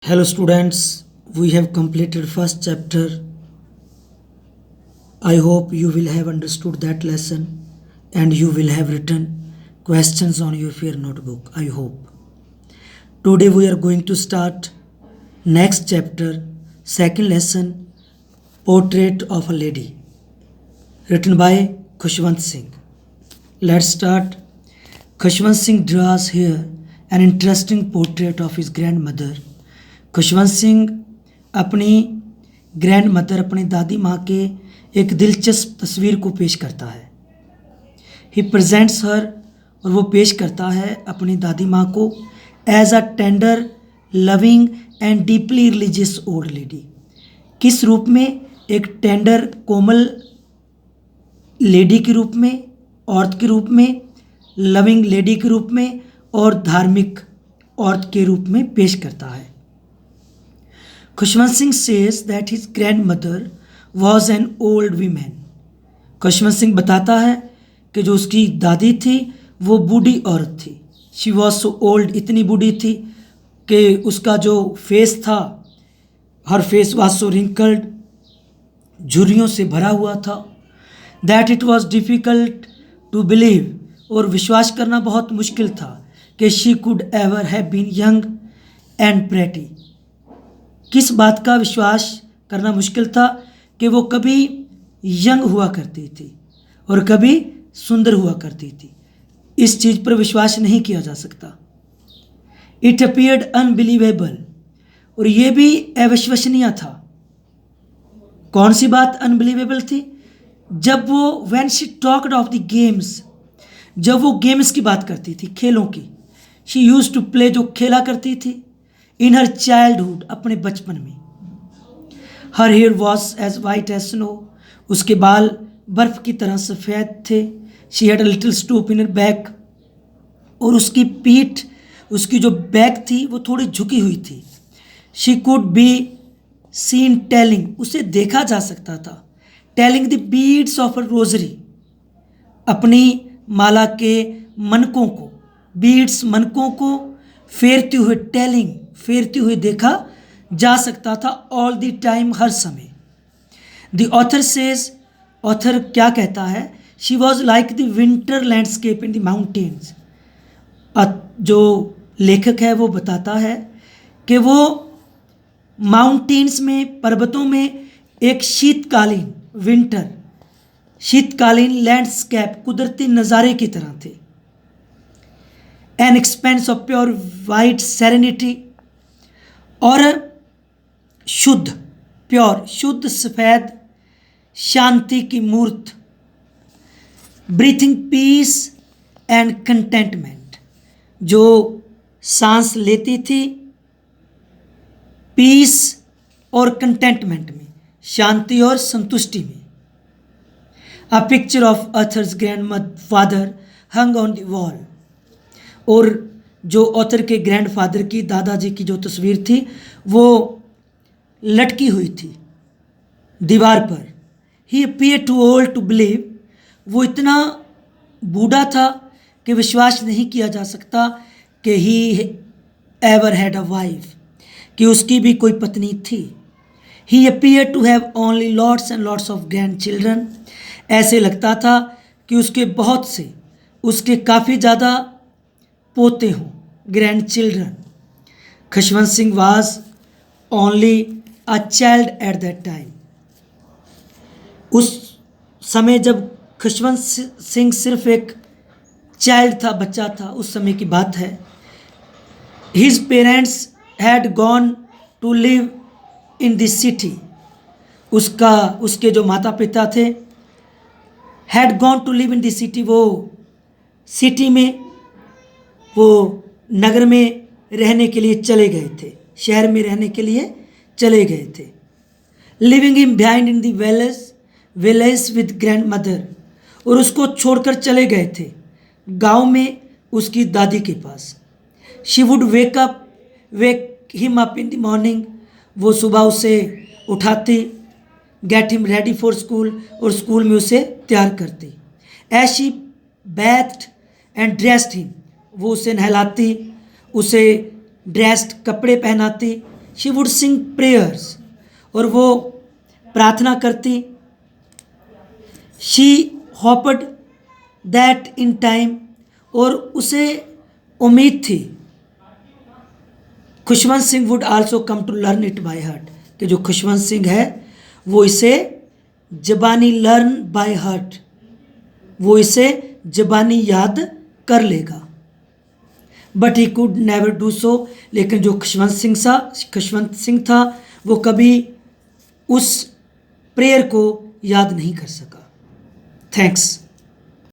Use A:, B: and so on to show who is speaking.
A: Hello students, we have completed first chapter. I hope you will have understood that lesson and you will have written questions on your notebook. I hope. Today we are going to start next chapter, second lesson, Portrait of a Lady, written by Khushwant Singh. Let's start. Khushwant Singh draws here an interesting portrait of his grandmother. Khushwant Singh अपनी grand mother अपनी दादी माँ के एक दिलचस्प तस्वीर को पेश करता है. ही प्रेजेंट्स हर और वो पेश करता है अपनी दादी माँ को as a tender loving and deeply religious old lady. किस रूप में? एक टेंडर कोमल लेडी के रूप में, औरत के रूप में, लविंग लेडी के रूप में और धार्मिक औरत के रूप में पेश करता है. Khushwant Singh says that his grandmother was an old woman. Khushwant Singh बताता है कि जो उसकी दादी थी वो बूढ़ी औरत थी. She was so old, इतनी बूढ़ी थी कि उसका जो फेस था, her face was so wrinkled, झुर्रियों से भरा हुआ था. That it was difficult to believe, और विश्वास करना बहुत मुश्किल था कि she could ever have been young and pretty. किस बात का विश्वास करना मुश्किल था? कि वो कभी यंग हुआ करती थी और कभी सुंदर हुआ करती थी. इस चीज़ पर विश्वास नहीं किया जा सकता. इट अपीयर्ड अनबिलीवेबल, और ये भी अविश्वसनीय था. कौन सी बात अनबिलीवेबल थी? जब वो when she talked of the games, जब वो गेम्स की बात करती थी, खेलों की. शी यूज टू प्ले, जो खेला करती थी. इन हर चाइल्डहुड, अपने बचपन में. Her hair was as white as snow, उसके बाल बर्फ की तरह सफ़ेद थे. She had a little stoop in her back, और उसकी पीठ, उसकी जो बैक थी वो थोड़ी झुकी हुई थी. She could be seen telling, उसे देखा जा सकता था. Telling the beads of a rosary, अपनी माला के मनकों को, बीड्स मनकों को फेरते हुए, टेलिंग फेरते हुए देखा जा सकता था. ऑल द टाइम, हर समय. द ऑथर सेज, ऑथर क्या कहता है? She was like the winter landscape in the mountains. जो लेखक है वो बताता है कि वो माउंटेन्स में, पर्वतों में एक शीतकालीन, विंटर, शीतकालीन लैंडस्केप, कुदरती नज़ारे की तरह थे. An expense of pure white serenity, और शुद्ध, प्योर, शुद्ध सफ़ेद शांति की मूर्त. ब्रीथिंग पीस एंड कंटेंटमेंट, जो सांस लेती थी पीस और कंटेंटमेंट में, शांति और संतुष्टि में. A picture of earthers grand father hung on the wall, और जो ऑथर के ग्रैंडफादर की, दादाजी की जो तस्वीर थी वो लटकी हुई थी दीवार पर. He appear too old to believe, वो इतना बूढ़ा था कि विश्वास नहीं किया जा सकता कि he ever had a wife, कि उसकी भी कोई पत्नी थी. He appear to have only lots and lots of grandchildren, ऐसे लगता था कि उसके बहुत से, उसके काफ़ी ज़्यादा पोते हों, grand children. Khushwant Singh was only a child at that time. उस समय जब खुशवंत सिंह सिर्फ एक चाइल्ड था, बच्चा था, उस समय की बात है. His parents had gone to live in this city, उसके जो माता पिता थे, had gone to live in this city, वो सिटी में, वो नगर में रहने के लिए चले गए थे, शहर में रहने के लिए चले गए थे. Living him behind in the village with grand mother, और उसको छोड़कर चले गए थे गांव में उसकी दादी के पास. She would wake him up in the morning, वो सुबह उसे उठाती. Get him ready for school, और स्कूल में उसे तैयार करती. As she bathed and dressed him, वो उसे नहलाती, उसे ड्रेस्ड, कपड़े पहनाती. शी वुड सिंग प्रेयर्स, और वो प्रार्थना करती। She hoped that in time, और उसे उम्मीद थी, Khushwant Singh would also come to learn it by heart, कि जो खुशवंत सिंह है वो इसे ज़बानी लर्न बाय हार्ट, वो इसे ज़बानी याद कर लेगा। But he could never do so, लेकिन जो खुशवंत सिंह था वो कभी उस प्रेयर को याद नहीं कर सका। थैंक्स।